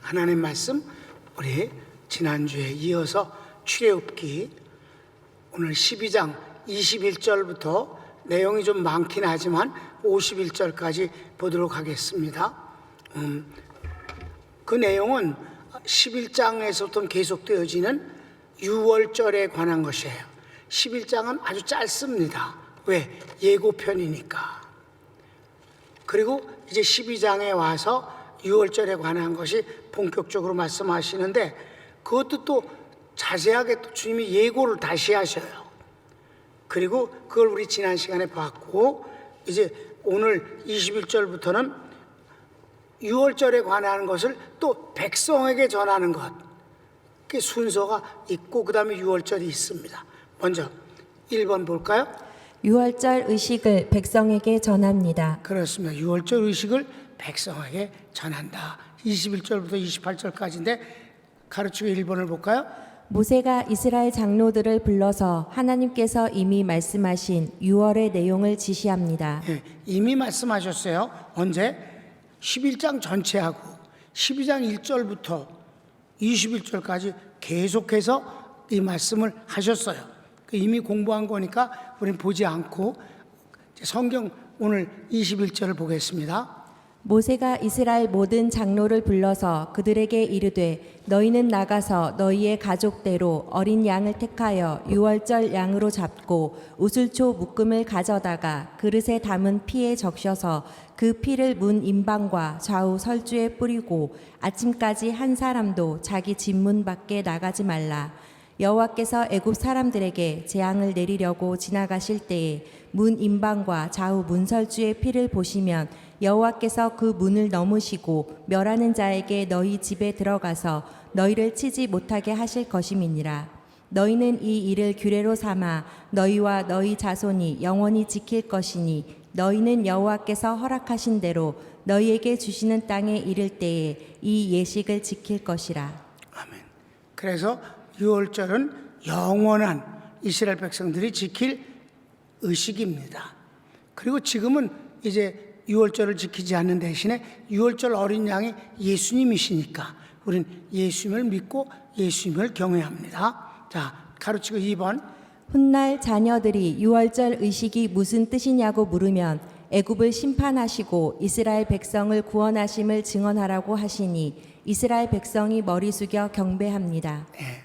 하나님 말씀 우리 지난주에 이어서 출애굽기 오늘 12장 21절부터 내용이 좀 많긴 하지만 51절까지 보도록 하겠습니다. 그 내용은 11장에서부터 계속되어지는 유월절에 관한 것이에요. 11장은 아주 짧습니다. 왜? 예고편이니까. 그리고 이제 12장에 와서 유월절에 관한 것이 본격적으로 말씀하시는데 그것도 또 자세하게 또 주님이 예고를 다시 하셔요. 그리고 그걸 우리 지난 시간에 봤고 이제 오늘 21절부터는 유월절에 관한 것을 또 백성에게 전하는 것. 그 순서가 있고 그 다음에 유월절이 있습니다. 먼저 1번 볼까요? 유월절 의식을 백성에게 전합니다. 그렇습니다. 유월절 의식을 백성에게 전한다. 21절부터 28절까지인데 가르치고 1번을 볼까요? 모세가 이스라엘 장로들을 불러서 하나님께서 이미 말씀하신 유월의 내용을 지시합니다. 예, 이미 말씀하셨어요. 언제? 11장 전체하고 12장 1절부터 21절까지 계속해서 이 말씀을 하셨어요. 이미 공부한 거니까 우리는 보지 않고 성경 오늘 21절을 보겠습니다. 모세가 이스라엘 모든 장로를 불러서 그들에게 이르되 너희는 나가서 너희의 가족대로 어린 양을 택하여 유월절 양으로 잡고 우슬초 묶음을 가져다가 그릇에 담은 피에 적셔서 그 피를 문 임방과 좌우 설주에 뿌리고 아침까지 한 사람도 자기 집 문 밖에 나가지 말라. 여호와께서 애굽 사람들에게 재앙을 내리려고 지나가실 때에 문 임방과 좌우 문설주의 피를 보시면 여호와께서 그 문을 넘으시고 멸하는 자에게 너희 집에 들어가서 너희를 치지 못하게 하실 것임이니라. 너희는 이 일을 규례로 삼아 너희와 너희 자손이 영원히 지킬 것이니 너희는 여호와께서 허락하신 대로 너희에게 주시는 땅에 이를 때에 이 예식을 지킬 것이라. 아멘. 그래서 유월절은 영원한 이스라엘 백성들이 지킬 의식입니다. 그리고 지금은 이제 유월절을 지키지 않는 대신에 유월절 어린 양이 예수님이시니까 우린 예수님을 믿고 예수님을 경외합니다. 자, 가르치고 2번. 훗날 자녀들이 유월절 의식이 무슨 뜻이냐고 물으면 애굽을 심판하시고 이스라엘 백성을 구원하심을 증언하라고 하시니 이스라엘 백성이 머리 숙여 경배합니다. 네.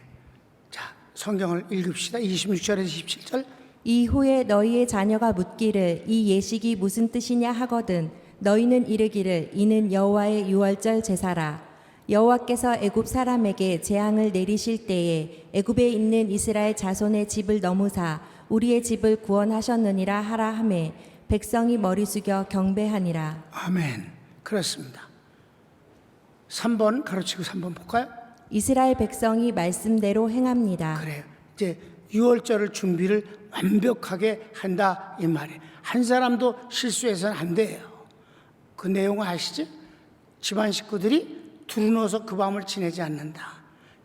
자, 성경을 읽읍시다. 26절에서 27절. 이후에 너희의 자녀가 묻기를 이 예식이 무슨 뜻이냐 하거든 너희는 이르기를 이는 여호와의 유월절 제사라. 여호와께서 애굽 사람에게 재앙을 내리실 때에 애굽에 있는 이스라엘 자손의 집을 넘으사 우리의 집을 구원하셨느니라 하라 하매 백성이 머리 숙여 경배하니라. 아멘. 그렇습니다. 3번 가르치고 3번 볼까요? 이스라엘 백성이 말씀대로 행합니다. 그래요. 이제 유월절을 준비를 완벽하게 한다 이 말이에요. 한 사람도 실수해서는 안 돼요. 그 내용 아시죠? 집안 식구들이 두루누워서 그 밤을 지내지 않는다.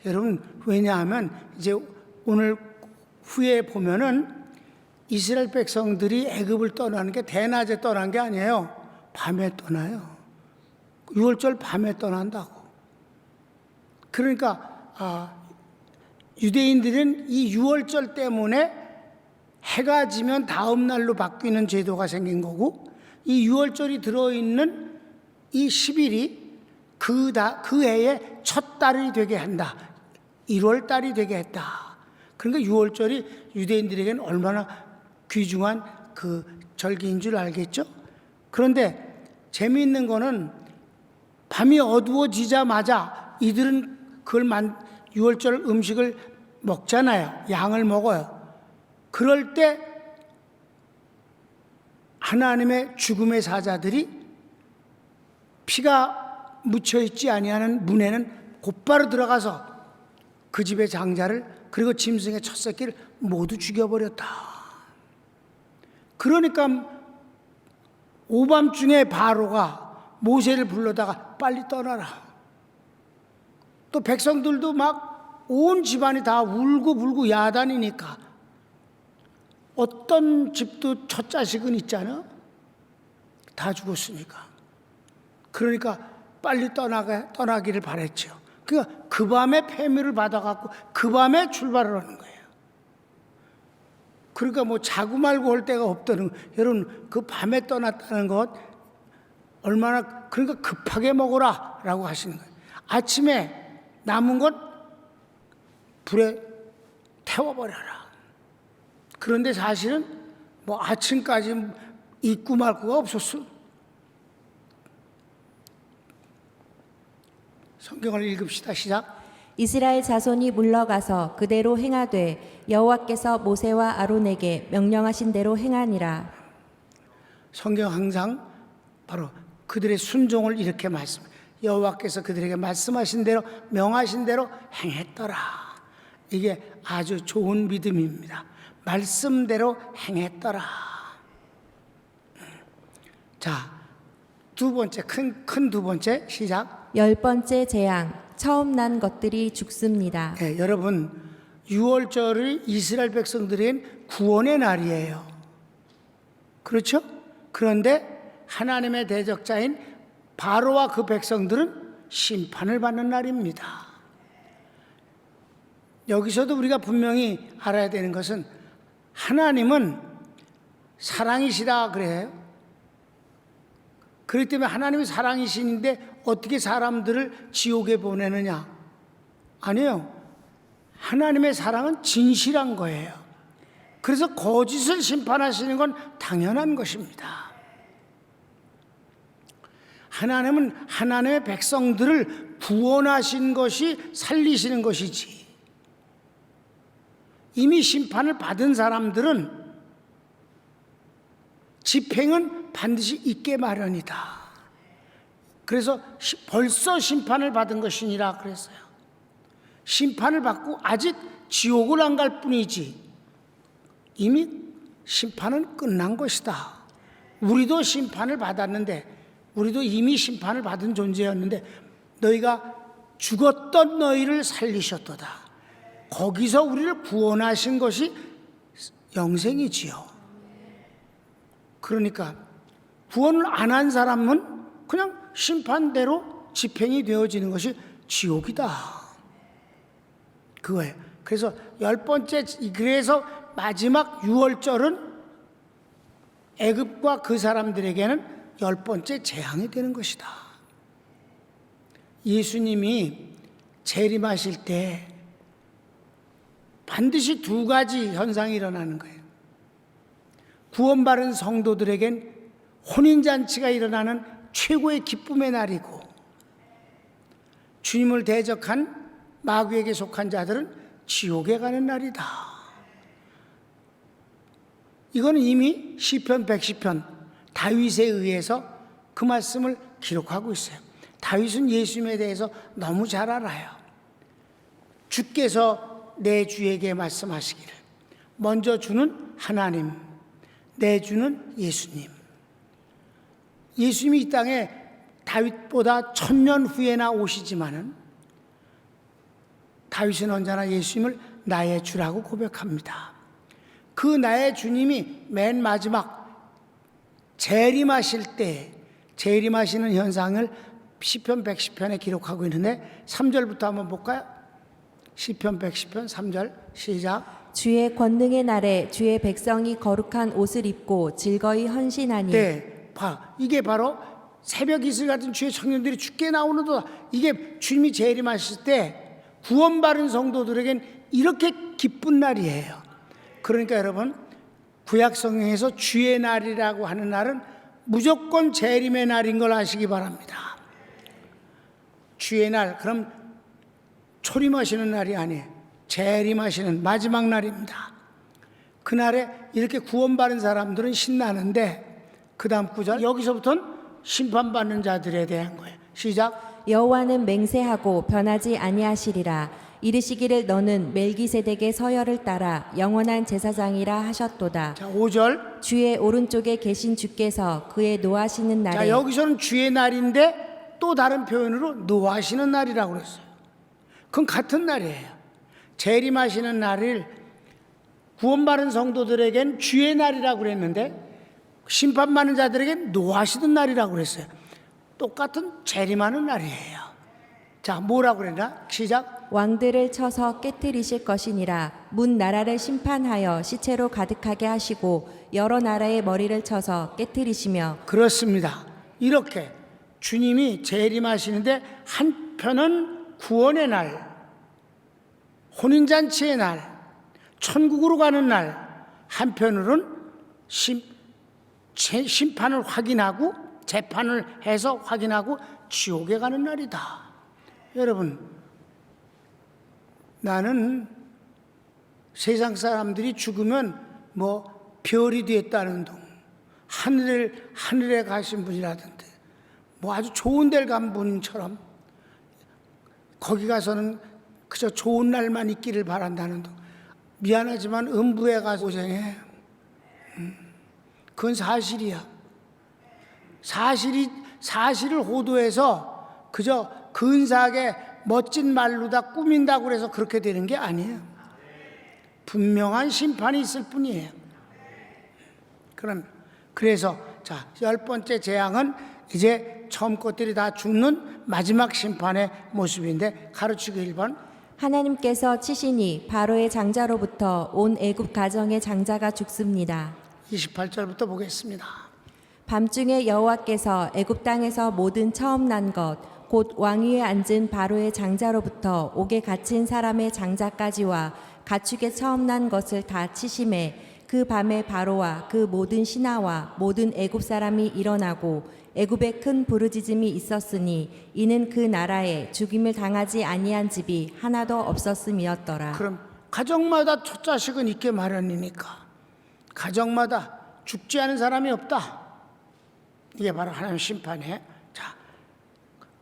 여러분 왜냐하면 이제 오늘 후에 보면은 이스라엘 백성들이 애굽을 떠나는 게 대낮에 떠난 게 아니에요. 밤에 떠나요. 유월절 밤에 떠난다고. 그러니까 유대인들은 이 유월절 때문에 해가 지면 다음 날로 바뀌는 제도가 생긴 거고 이 유월절이 들어있는 이 10일이 그 해의 첫 달이 되게 한다. 1월 달이 되게 했다. 그러니까 유월절이 유대인들에게는 얼마나 귀중한 그 절기인 줄 알겠죠? 그런데 재미있는 거는 밤이 어두워지자마자 이들은 그걸 유월절 음식을 먹잖아요. 양을 먹어요. 그럴 때 하나님의 죽음의 사자들이 피가 묻혀있지 아니하는 문에는 곧바로 들어가서 그 집의 장자를 그리고 짐승의 첫 새끼를 모두 죽여버렸다. 그러니까 오밤중에 바로가 모세를 불러다가 빨리 떠나라. 또 백성들도 막 온 집안이 다 울고불고 야단이니까 어떤 집도 첫 자식은 있잖아. 다 죽었으니까. 그러니까 빨리 떠나기를 바랬죠. 그러니까 그 밤에 폐미를 받아갖고 그 밤에 출발을 하는 거예요. 그러니까 뭐 자고 말고 할 데가 없다는 거예요. 여러분 그 밤에 떠났다는 것 얼마나 그러니까 급하게 먹어라 라고 하시는 거예요. 아침에 남은 것 불에 태워버려라. 그런데 사실은 뭐 아침까지 있고 말고가 없었어. 성경을 읽읍시다. 시작. 이스라엘 자손이 물러가서 그대로 행하되 여호와께서 모세와 아론에게 명령하신 대로 행하니라. 성경 항상 바로 그들의 순종을 이렇게 말씀. 여호와께서 그들에게 말씀하신 대로 명하신 대로 행했더라. 이게 아주 좋은 믿음입니다. 말씀대로 행했더라. 자, 두 번째 큰 두 번째 시작. 10번째 재앙, 처음 난 것들이 죽습니다. 네, 여러분 6월절이 이스라엘 백성들에겐 구원의 날이에요. 그렇죠? 그런데 하나님의 대적자인 바로와 그 백성들은 심판을 받는 날입니다. 여기서도 우리가 분명히 알아야 되는 것은 하나님은 사랑이시다 그래요. 그렇기 때문에 하나님이 사랑이신데 어떻게 사람들을 지옥에 보내느냐? 아니에요. 하나님의 사랑은 진실한 거예요. 그래서 거짓을 심판하시는 건 당연한 것입니다. 하나님은 하나님의 백성들을 구원하신 것이 살리시는 것이지, 이미 심판을 받은 사람들은 집행은 반드시 있게 마련이다. 그래서 벌써 심판을 받은 것이니라 그랬어요. 심판을 받고 아직 지옥을 안 갈 뿐이지 이미 심판은 끝난 것이다. 우리도 심판을 받았는데, 우리도 이미 심판을 받은 존재였는데 너희가 죽었던 너희를 살리셨도다. 거기서 우리를 구원하신 것이 영생이지요. 그러니까 구원을 안 한 사람은 그냥 심판대로 집행이 되어지는 것이 지옥이다. 그거예요. 그래서 10번째, 그래서 마지막 6월절은 애굽과 그 사람들에게는 10번째 재앙이 되는 것이다. 예수님이 재림하실 때 반드시 두 가지 현상이 일어나는 거예요. 구원받은 성도들에겐 혼인잔치가 일어나는 최고의 기쁨의 날이고, 주님을 대적한 마귀에게 속한 자들은 지옥에 가는 날이다. 이거는 이미 시편 110편 다윗에 의해서 그 말씀을 기록하고 있어요. 다윗은 예수님에 대해서 너무 잘 알아요. 주께서 내 주에게 말씀하시기를, 먼저 주는 하나님, 내 주는 예수님. 예수님이 이 땅에 다윗보다 1000년 후에나 오시지만은 다윗은 언제나 예수님을 나의 주라고 고백합니다. 그 나의 주님이 맨 마지막 재림하실 때, 재림하시는 현상을 시편 110편에 기록하고 있는데 3절부터 한번 볼까요? 시편 110편 3절 시작. 주의 권능의 날에 주의 백성이 거룩한 옷을 입고 즐거이 헌신하니. 네, 이게 바로 새벽 이슬 같은 주의 청년들이 주께 나오는도다. 이게 주님이 재림하실 때 구원받은 성도들에겐 이렇게 기쁜 날이에요. 그러니까 여러분, 구약 성경에서 주의 날이라고 하는 날은 무조건 재림의 날인 걸 아시기 바랍니다. 주의 날, 그럼 초림하시는 날이 아니에요. 재림하시는 마지막 날입니다. 그날에 이렇게 구원받은 사람들은 신나는데 그 다음 구절, 여기서부터는 심판받는 자들에 대한 거예요. 시작. 여호와는 맹세하고 변하지 아니하시리라. 이르시기를 너는 멜기세덱의 서열을 따라 영원한 제사장이라 하셨도다. 자, 5절. 주의 오른쪽에 계신 주께서 그의 노하시는 날에. 자, 여기서는 주의 날인데 또 다른 표현으로 노하시는 날이라고 그랬어요. 그건 같은 날이에요. 재림하시는 날을 구원받은 성도들에겐 주의 날이라고 그랬는데 심판받는 자들에겐 노하시는 날이라고 그랬어요. 똑같은 재림하는 날이에요. 자, 뭐라고 그랬나? 시작. 왕들을 쳐서 깨뜨리실 것이니라. 문 나라를 심판하여 시체로 가득하게 하시고 여러 나라의 머리를 쳐서 깨뜨리시며. 그렇습니다. 이렇게 주님이 재림하시는데 한편은 구원의 날, 혼인잔치의 날, 천국으로 가는 날, 한편으로는 심판을 확인하고 재판을 해서 확인하고 지옥에 가는 날이다. 여러분, 나는 세상 사람들이 죽으면 뭐 별이 되었다는 둥, 하늘에 가신 분이라던데 뭐 아주 좋은 데를 간 분처럼 거기 가서는 그저 좋은 날만 있기를 바란다는 둥. 미안하지만 음부에 가서 고생해. 그건 사실이야. 사실을 호도해서 그저 근사하게 멋진 말로다 꾸민다고 그래서 그렇게 되는 게 아니에요. 분명한 심판이 있을 뿐이에요. 그래서 자, 10번째 재앙은 이제 처음 것들이 다 죽는 마지막 심판의 모습인데, 가르치기 1번. 하나님께서 치시니 바로의 장자로부터 온 애굽 가정의 장자가 죽습니다. 28절부터 보겠습니다. 밤중에 여호와께서 애굽 땅에서 모든 처음 난 것 곧 왕위에 앉은 바로의 장자로부터 옥에 갇힌 사람의 장자까지와 가축에 처음 난 것을 다 치심에 그 밤에 바로와 그 모든 신하와 모든 애굽 사람이 일어나고 애굽에 큰 부르짖음이 있었으니 이는 그 나라에 죽임을 당하지 아니한 집이 하나도 없었음이었더라. 그럼 가정마다 첫 자식은 있게 마련이니까 가정마다 죽지 않은 사람이 없다. 이게 바로 하나님 심판이에요. 자,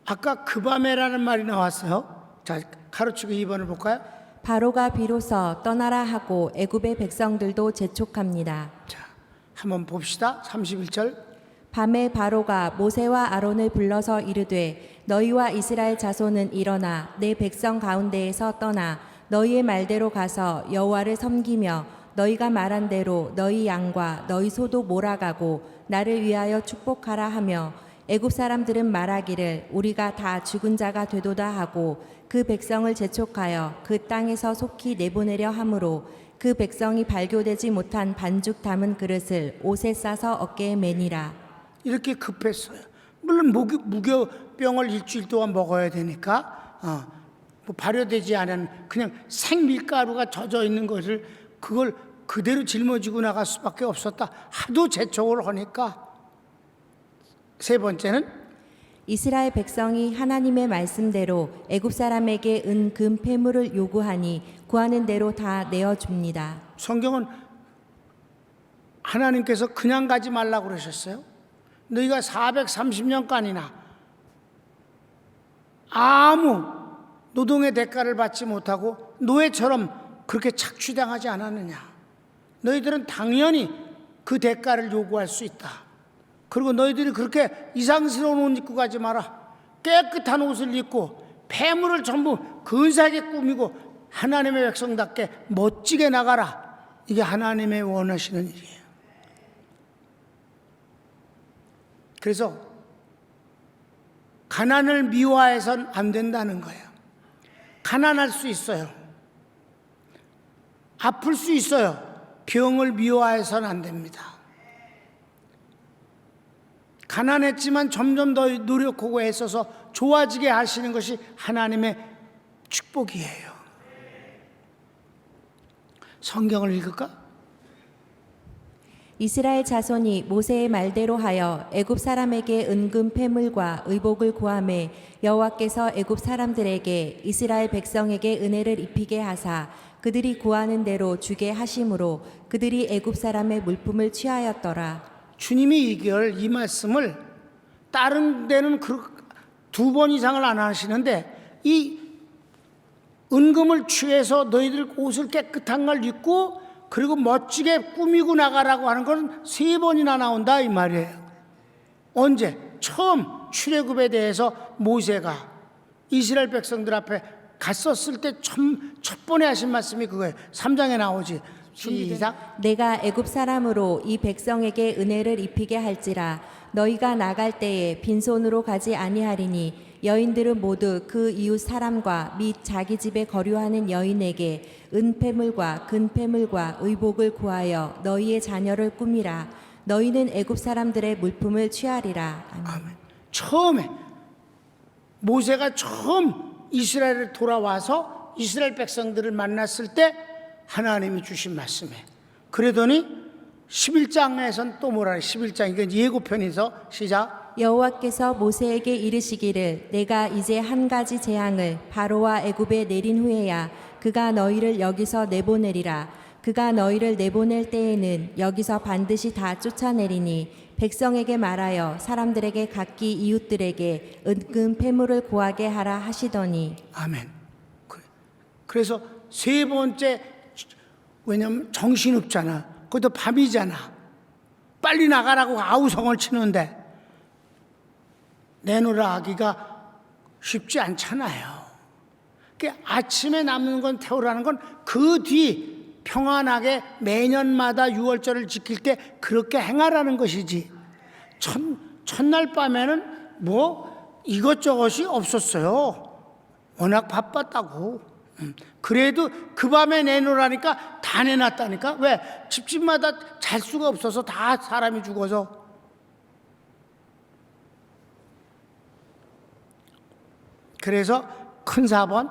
아까 그 밤에라는 말이 나왔어요. 자, 가르치고 2번을 볼까요? 바로가 비로소 떠나라 하고 애굽의 백성들도 재촉합니다. 자, 한번 봅시다. 31절. 밤에 바로가 모세와 아론을 불러서 이르되 너희와 이스라엘 자손은 일어나 내 백성 가운데에서 떠나 너희의 말대로 가서 여호와를 섬기며 너희가 말한 대로 너희 양과 너희 소도 몰아가고 나를 위하여 축복하라 하며 애굽 사람들은 말하기를 우리가 다 죽은 자가 되도다 하고 그 백성을 재촉하여 그 땅에서 속히 내보내려 하므로 그 백성이 발교되지 못한 반죽 담은 그릇을 옷에 싸서 어깨에 매니라. 이렇게 급했어요. 물론 무교병을 일주일 동안 먹어야 되니까 뭐 발효되지 않은 그냥 생밀가루가 젖어 있는 것을 그걸 그대로 짊어지고 나갈 수밖에 없었다. 하도 재촉을 하니까. 세 번째는 이스라엘 백성이 하나님의 말씀대로 애굽 사람에게 은, 금, 폐물을 요구하니 구하는 대로 다 내어줍니다. 성경은 하나님께서 그냥 가지 말라고 그러셨어요. 너희가 430년간이나 아무 노동의 대가를 받지 못하고 노예처럼 그렇게 착취당하지 않았느냐. 너희들은 당연히 그 대가를 요구할 수 있다. 그리고 너희들이 그렇게 이상스러운 옷 입고 가지 마라. 깨끗한 옷을 입고 폐물을 전부 근사하게 꾸미고 하나님의 백성답게 멋지게 나가라. 이게 하나님의 원하시는 일이에요. 그래서 가난을 미워해서는 안 된다는 거예요. 가난할 수 있어요. 아플 수 있어요. 병을 미워해서는 안 됩니다. 가난했지만 점점 더 노력하고 애써서 좋아지게 하시는 것이 하나님의 축복이에요. 성경을 읽을까? 이스라엘 자손이 모세의 말대로 하여 애굽 사람에게 은금 폐물과 의복을 구하매 여호와께서 애굽 사람들에게 이스라엘 백성에게 은혜를 입히게 하사 그들이 구하는 대로 주게 하심으로 그들이 애굽 사람의 물품을 취하였더라. 주님이 이 말씀을 다른 데는 2번 이상을 안 하시는데 이 은금을 취해서 너희들 옷을 깨끗한 걸 입고 그리고 멋지게 꾸미고 나가라고 하는 건 3번이나 나온다 이 말이에요. 언제? 처음 출애굽에 대해서 모세가 이스라엘 백성들 앞에 갔었을 때 첫 번에 하신 말씀이 그거예요. 3장에 나오지. 시작. 내가 애굽 사람으로 이 백성에게 은혜를 입히게 할지라 너희가 나갈 때에 빈손으로 가지 아니하리니 여인들은 모두 그 이웃 사람과 및 자기 집에 거류하는 여인에게 은폐물과 근폐물과 의복을 구하여 너희의 자녀를 꾸미라. 너희는 애굽 사람들의 물품을 취하리라. 아멘. 아멘. 처음에 모세가 처음 이스라엘에 돌아와서 이스라엘 백성들을 만났을 때 하나님이 주신 말씀에 그러더니 11장에선 또 뭐라 11장 이건 예고편에서 시작. 여호와께서 모세에게 이르시기를 내가 이제 한 가지 재앙을 바로와 애굽에 내린 후에야 그가 너희를 여기서 내보내리라. 그가 너희를 내보낼 때에는 여기서 반드시 다 쫓아내리니 백성에게 말하여 사람들에게 각기 이웃들에게 은금 패물을 구하게 하라 하시더니 아멘. 그래서 세 번째, 왜냐면 정신없잖아. 그것도 밤이잖아. 빨리 나가라고 아우성을 치는데 내놓으라 하기가 쉽지 않잖아요. 아침에 남는 건 태우라는 건 그 뒤 평안하게 매년마다 유월절을 지킬 때 그렇게 행하라는 것이지. 첫날 밤에는 뭐 이것저것이 없었어요. 워낙 바빴다고. 그래도 그 밤에 내놓으라니까 다 내놨다니까. 왜? 집집마다 잘 수가 없어서 다 사람이 죽어서. 그래서 큰 사번.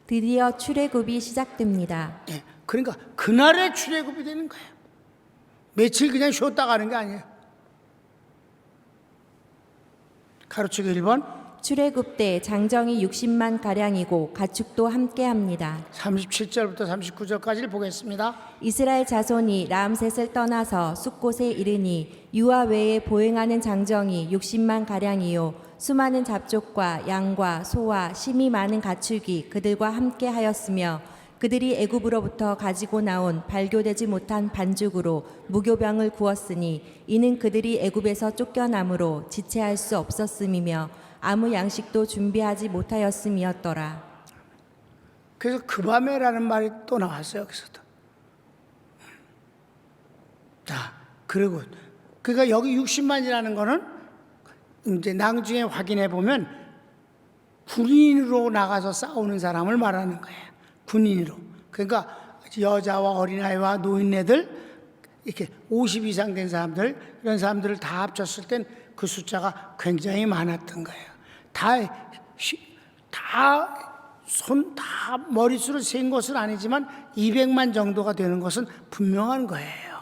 드디어 출애굽이 시작됩니다. 예, 그러니까 그날에 출애굽이 되는 거예요. 며칠 그냥 쉬었다 가는 게 아니에요. 가르치기 1번. 출애굽 때 장정이 60만 가량이고 가축도 함께합니다. 37절부터 39절까지를 보겠습니다. 이스라엘 자손이 라암셋을 떠나서 숫곳에 이르니 유아 외에 보행하는 장정이 60만 가량이요 수많은 잡족과 양과 소와 심이 많은 가축이 그들과 함께하였으며 그들이 애굽으로부터 가지고 나온 발교되지 못한 반죽으로 무교병을 구웠으니 이는 그들이 애굽에서 쫓겨남으로 지체할 수 없었음이며 아무 양식도 준비하지 못하였음이었더라. 그래서 그 밤에라는 말이 또 나왔어요. 여기서도. 자, 그리고 그러니까 여기 60만이라는 거는 이제 낭중에 확인해 보면 군인으로 나가서 싸우는 사람을 말하는 거예요. 군인으로. 그러니까 여자와 어린아이와 노인네들 이렇게 50 이상 된 사람들 이런 사람들을 다 합쳤을 땐 그 숫자가 굉장히 많았던 거예요. 다 머릿수로 센 것은 아니지만 200만 정도가 되는 것은 분명한 거예요.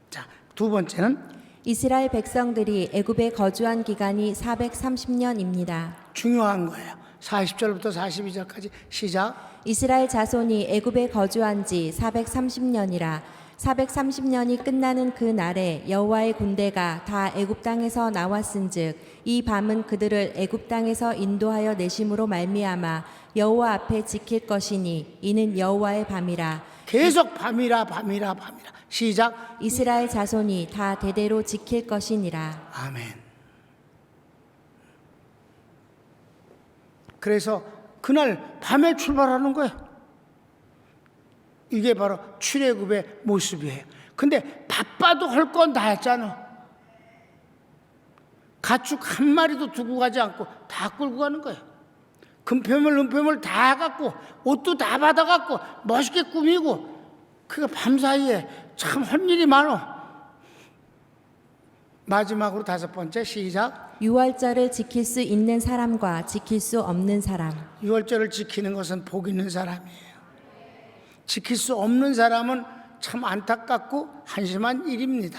자, 두 번째는 이스라엘 백성들이 애굽에 거주한 기간이 430년입니다. 중요한 거예요. 40절부터 42절까지 시작. 이스라엘 자손이 애굽에 거주한 지 430년이라 430년이 끝나는 그 날에 여호와의 군대가 다 애굽 땅에서 나왔은즉 이 밤은 그들을 애굽 땅에서 인도하여 내심으로 말미암아 여호와 앞에 지킬 것이니 이는 여호와의 밤이라. 계속 밤이라 시작. 이스라엘 자손이 다 대대로 지킬 것이니라. 아멘. 그래서 그날 밤에 출발하는 거예요. 이게 바로 출애굽의 모습이에요. 근데 바빠도 할 건 다 했잖아. 가축 한 마리도 두고 가지 않고 다 끌고 가는 거예요. 금패물, 은패물 다 갖고 옷도 다 받아갖고 멋있게 꾸미고 그 밤 사이에 참 할 일이 많어. 마지막으로 다섯 번째 시작. 유월절을 지킬 수 있는 사람과 지킬 수 없는 사람. 유월절을 지키는 것은 복 있는 사람이에요. 지킬 수 없는 사람은 참 안타깝고 한심한 일입니다.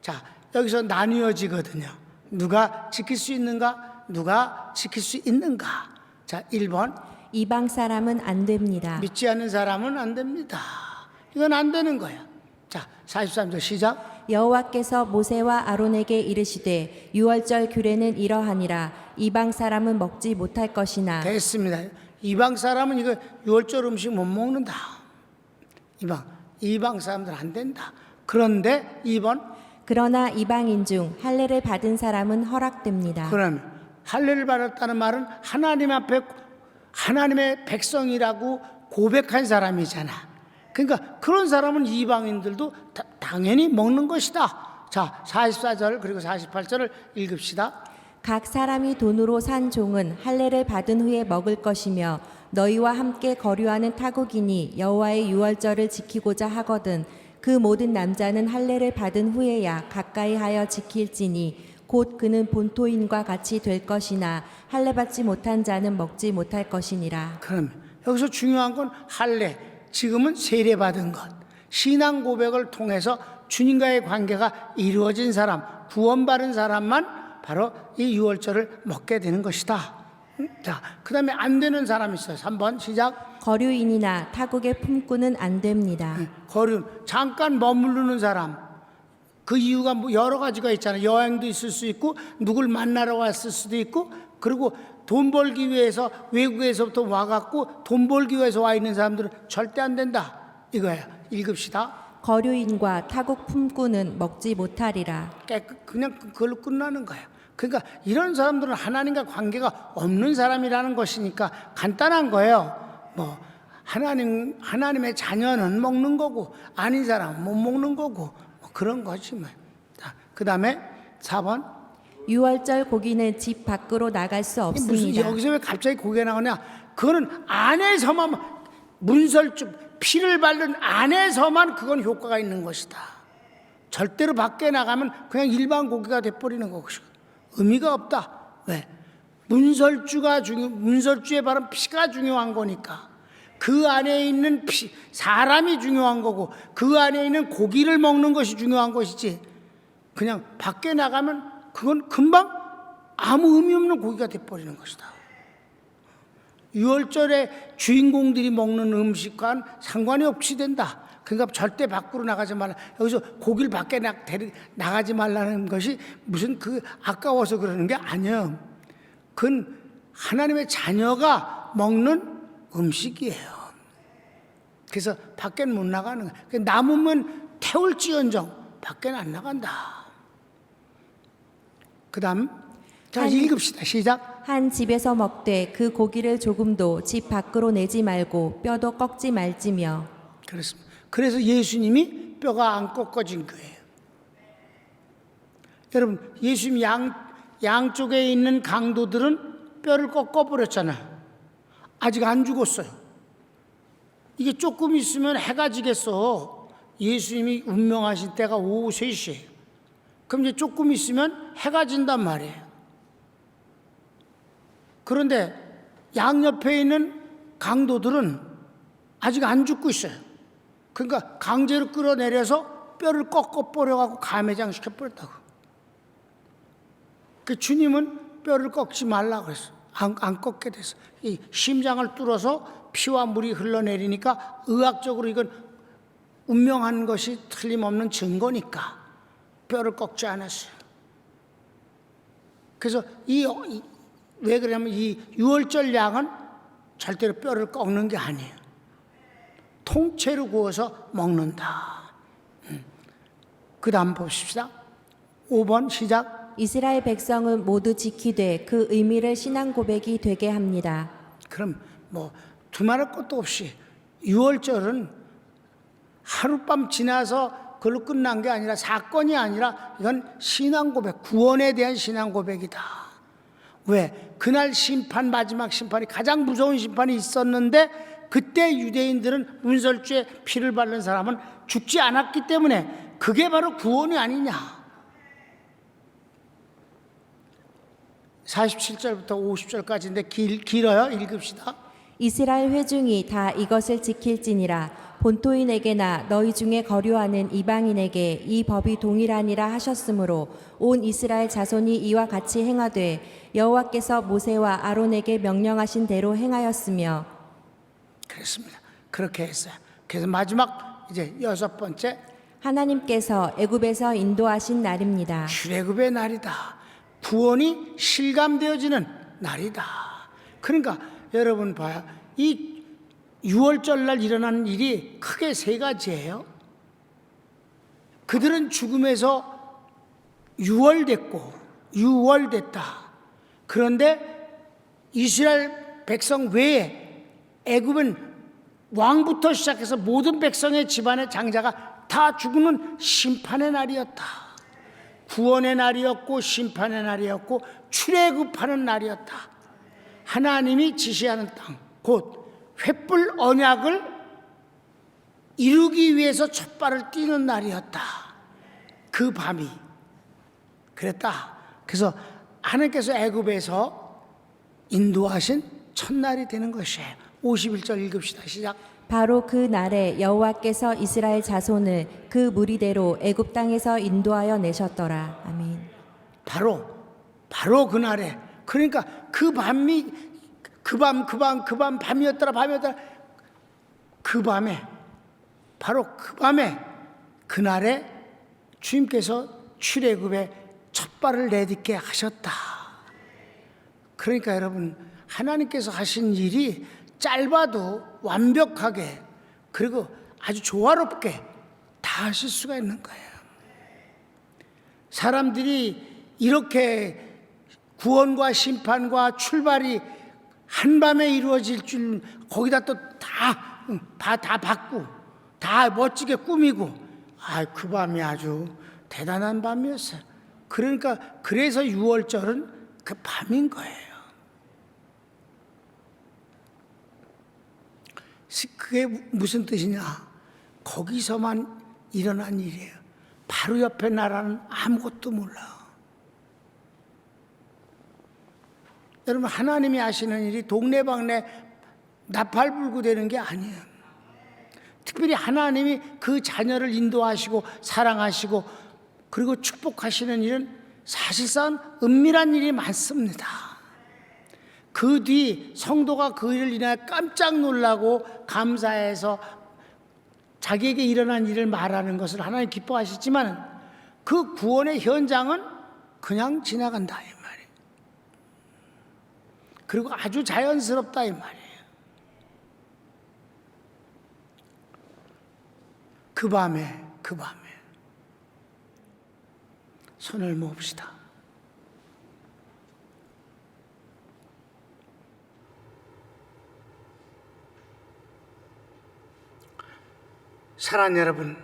자, 여기서 나뉘어지거든요. 누가 지킬 수 있는가? 누가 지킬 수 있는가? 자, 1번. 이방 사람은 안 됩니다. 믿지 않는 사람은 안 됩니다. 이건 안 되는 거야. 자, 43절 시작. 여호와께서 모세와 아론에게 이르시되 유월절 규례는 이러하니라. 이방 사람은 먹지 못할 것이나. 됐습니다. 이방 사람은 이거 유월절 음식 못 먹는다. 이방 사람들 안 된다. 그런데 2번. 그러나 이방인 중 할례를 받은 사람은 허락됩니다. 그러면 할례를 받았다는 말은 하나님 앞에 하나님의 백성이라고 고백한 사람이잖아. 그러니까 그런 사람은 이방인들도 당연히 먹는 것이다. 자, 44절 그리고 48절을 읽읍시다. 각 사람이 돈으로 산 종은 할례를 받은 후에 먹을 것이며 너희와 함께 거류하는 타국인이 여호와의 유월절을 지키고자 하거든 그 모든 남자는 할례를 받은 후에야 가까이 하여 지킬지니 곧 그는 본토인과 같이 될 것이나 할례 받지 못한 자는 먹지 못할 것이니라. 그럼 여기서 중요한 건 할례, 지금은 세례 받은 것, 신앙 고백을 통해서 주님과의 관계가 이루어진 사람, 구원받은 사람만 바로 이 유월절을 먹게 되는 것이다. 자, 그 다음에 안 되는 사람이 있어요. 3번 시작. 거류인이나 타국의 품꾼은 안 됩니다. 거류, 잠깐 머무르는 사람. 그 이유가 뭐 여러 가지가 있잖아요. 여행도 있을 수 있고 누굴 만나러 왔을 수도 있고, 그리고 돈 벌기 위해서 외국에서부터 와갖고 돈 벌기 위해서 와 있는 사람들은 절대 안 된다 이거예요. 읽읍시다. 거류인과 타국 품꾼은 먹지 못하리라. 그냥 그걸로 끝나는 거예요. 그러니까 이런 사람들은 하나님과 관계가 없는 사람이라는 것이니까 간단한 거예요. 뭐 하나님의 자녀는 먹는 거고 아닌 사람은 못 먹는 거고 뭐 그런 거지 뭐. 그 다음에 4번. 유월절 고기는 집 밖으로 나갈 수 무슨 없습니다. 여기서 왜 갑자기 고개 나오냐? 그거는 안에서만 문설주 피를 바른 안에서만 그건 효과가 있는 것이다. 절대로 밖에 나가면 그냥 일반 고기가 돼버리는 것이고 의미가 없다. 왜? 문설주에 바른 피가 중요한 거니까. 그 안에 있는 사람이 중요한 거고 그 안에 있는 고기를 먹는 것이 중요한 것이지 그냥 밖에 나가면 그건 금방 아무 의미 없는 고기가 돼버리는 것이다. 유월절에 주인공들이 먹는 음식과는 상관이 없이 된다. 그러니까 절대 밖으로 나가지 말라. 여기서 고기를 밖에 나가지 말라는 것이 무슨 아까워서 그러는 게 아니에요. 그건 하나님의 자녀가 먹는 음식이에요. 그래서 밖에는 못 나가는 거예요. 남으면 태울지언정 밖에는 안 나간다. 그 다음 자 읽읍시다. 시작. 한 집에서 먹되 그 고기를 조금도 집 밖으로 내지 말고 뼈도 꺾지 말지며. 그렇습니다. 그래서 예수님이 뼈가 안 꺾어진 거예요. 여러분 예수님 양쪽에 있는 강도들은 뼈를 꺾어버렸잖아요. 아직 안 죽었어요. 이게 조금 있으면 해가 지겠어. 예수님이 운명하신 때가 오후 3시예요. 그럼 이제 조금 있으면 해가 진단 말이에요. 그런데 양옆에 있는 강도들은 아직 안 죽고 있어요. 그러니까 강제로 끌어내려서 뼈를 꺾어버려갖고 감해장 시켜버렸다고. 그 주님은 뼈를 꺾지 말라고 그랬어. 안 꺾게 됐어. 이 심장을 뚫어서 피와 물이 흘러내리니까 의학적으로 이건 운명한 것이 틀림없는 증거니까 뼈를 꺾지 않았어요. 그래서 왜 그러냐면 이 유월절 양은 절대로 뼈를 꺾는 게 아니에요. 통째로 구워서 먹는다. 그 다음 봅시다. 5번 시작. 이스라엘 백성은 모두 지키되 그 의미를 신앙 고백이 되게 합니다. 그럼 뭐 두말할 것도 없이 유월절은 하룻밤 지나서 그걸로 끝난 게 아니라 사건이 아니라 이건 신앙 고백, 구원에 대한 신앙 고백이다. 왜? 그날 심판, 마지막 심판이 가장 무서운 심판이 있었는데 그때 유대인들은 문설주에 피를 바른 사람은 죽지 않았기 때문에 그게 바로 구원이 아니냐. 47절부터 50절까지인데 길어요. 읽읍시다. 이스라엘 회중이 다 이것을 지킬지니라. 본토인에게나 너희 중에 거류하는 이방인에게 이 법이 동일하니라 하셨으므로 온 이스라엘 자손이 이와 같이 행하되 여호와께서 모세와 아론에게 명령하신 대로 행하였으며. 그렇습니다. 그렇게 했어요. 그래서 마지막 이제 6번째 하나님께서 애굽에서 인도하신 날입니다. 출애굽의 날이다. 구원이 실감되어지는 날이다. 그러니까 여러분 봐요. 이 6월절 날 일어나는 일이 크게 3가지예요. 그들은 죽음에서 유월됐다. 그런데 이스라엘 백성 외에 애굽은 왕부터 시작해서 모든 백성의 집안의 장자가 다 죽는 심판의 날이었다. 구원의 날이었고 심판의 날이었고 출애굽하는 날이었다. 하나님이 지시하는 땅, 곧 횃불 언약을 이루기 위해서 첫 발을 띄는 날이었다. 그 밤이 그랬다. 그래서 하나님께서 애굽에서 인도하신 첫날이 되는 것이에요. 51절 읽읍시다. 시작. 바로 그 날에 여호와께서 이스라엘 자손을 그 무리대로 애굽 땅에서 인도하여 내셨더라. 아멘. 바로 그 날에, 그러니까 그 밤이 밤이었더라. 그 밤에, 바로 그 밤에, 그날에 주님께서 출애굽의 첫 발을 내딛게 하셨다. 그러니까 여러분, 하나님께서 하신 일이 짧아도 완벽하게, 그리고 아주 조화롭게 다 하실 수가 있는 거예요. 사람들이 이렇게 구원과 심판과 출발이 한밤에 이루어질 줄, 거기다 또 다 받고 다 멋지게 꾸미고, 그 밤이 아주 대단한 밤이었어요. 그러니까 그래서 6월절은 그 밤인 거예요. 그게 무슨 뜻이냐? 거기서만 일어난 일이에요. 바로 옆에 나라는 아무것도 몰라. 여러분, 하나님이 하시는 일이 동네방네 나팔불고 되는 게 아니에요. 특별히 하나님이 그 자녀를 인도하시고 사랑하시고 그리고 축복하시는 일은 사실상 은밀한 일이 많습니다. 그 뒤 성도가 그 일을 인하여 깜짝 놀라고 감사해서 자기에게 일어난 일을 말하는 것을 하나님 기뻐하시지만, 그 구원의 현장은 그냥 지나간다 이 말이에요. 그리고 아주 자연스럽다 이 말이에요. 그 밤에 손을 모읍시다. 사랑하는 여러분,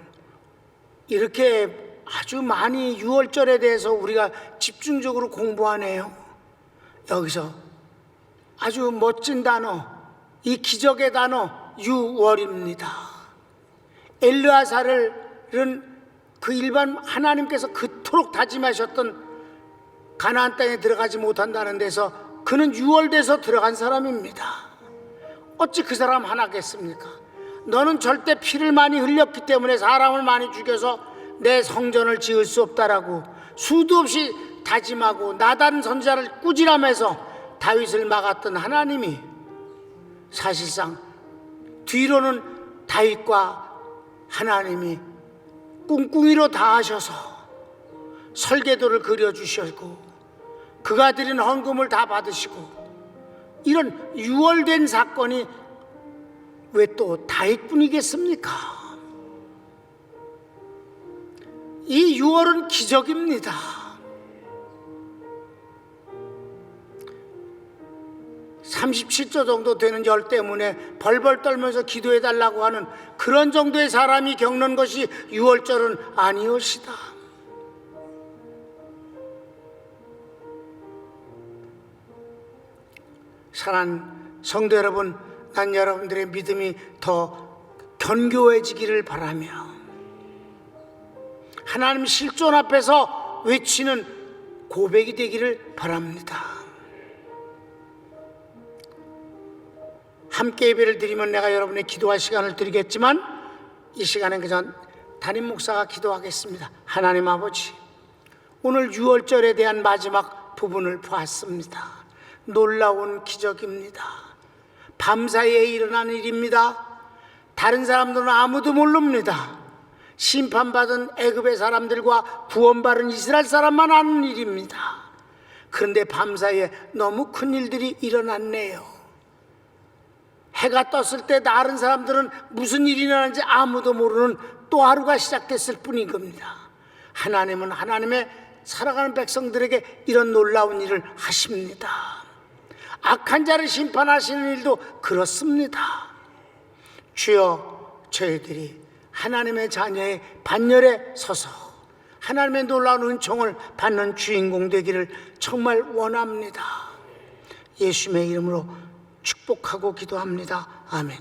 이렇게 아주 많이 6월절에 대해서 우리가 집중적으로 공부하네요. 여기서 아주 멋진 단어, 이 기적의 단어 6월입니다. 엘르아살은 그 일반 하나님께서 그토록 다짐하셨던 가나안 땅에 들어가지 못한다는 데서 그는 6월 돼서 들어간 사람입니다. 어찌 그 사람 하나겠습니까? 너는 절대 피를 많이 흘렸기 때문에 사람을 많이 죽여서 내 성전을 지을 수 없다라고 수도 없이 다짐하고 나단 선지자를 꾸짖으면서 다윗을 막았던 하나님이 사실상 뒤로는 다윗과 하나님이 꿍꿍이로 다 하셔서 설계도를 그려주셨고 그가 드린 헌금을 다 받으시고, 이런 6월된 사건이 왜 또 다윗뿐이겠습니까? 이 6월은 기적입니다. (37조) 정도 되는 열 때문에 벌벌 떨면서 기도해달라고 하는 그런 정도의 사람이 겪는 것이 6월절은 아니옵시다. 사랑하는 성도 여러분, 난 여러분들의 믿음이 더 견고해지기를 바라며 하나님 실존 앞에서 외치는 고백이 되기를 바랍니다. 함께 예배를 드리면 내가 여러분의 기도할 시간을 드리겠지만, 이 시간엔 그저 담임 목사가 기도하겠습니다. 하나님 아버지, 오늘 6월절에 대한 마지막 부분을 보았습니다. 놀라운 기적입니다. 밤사이에 일어난 일입니다. 다른 사람들은 아무도 모릅니다. 심판받은 애굽의 사람들과 구원받은 이스라엘 사람만 아는 일입니다. 그런데 밤사이에 너무 큰 일들이 일어났네요. 해가 떴을 때 다른 사람들은 무슨 일이 일어나는지 아무도 모르는 또 하루가 시작됐을 뿐인 겁니다. 하나님은 하나님의 살아가는 백성들에게 이런 놀라운 일을 하십니다. 악한 자를 심판하시는 일도 그렇습니다. 주여, 저희들이 하나님의 자녀의 반열에 서서 하나님의 놀라운 은총을 받는 주인공 되기를 정말 원합니다. 예수님의 이름으로 축복하고 기도합니다. 아멘.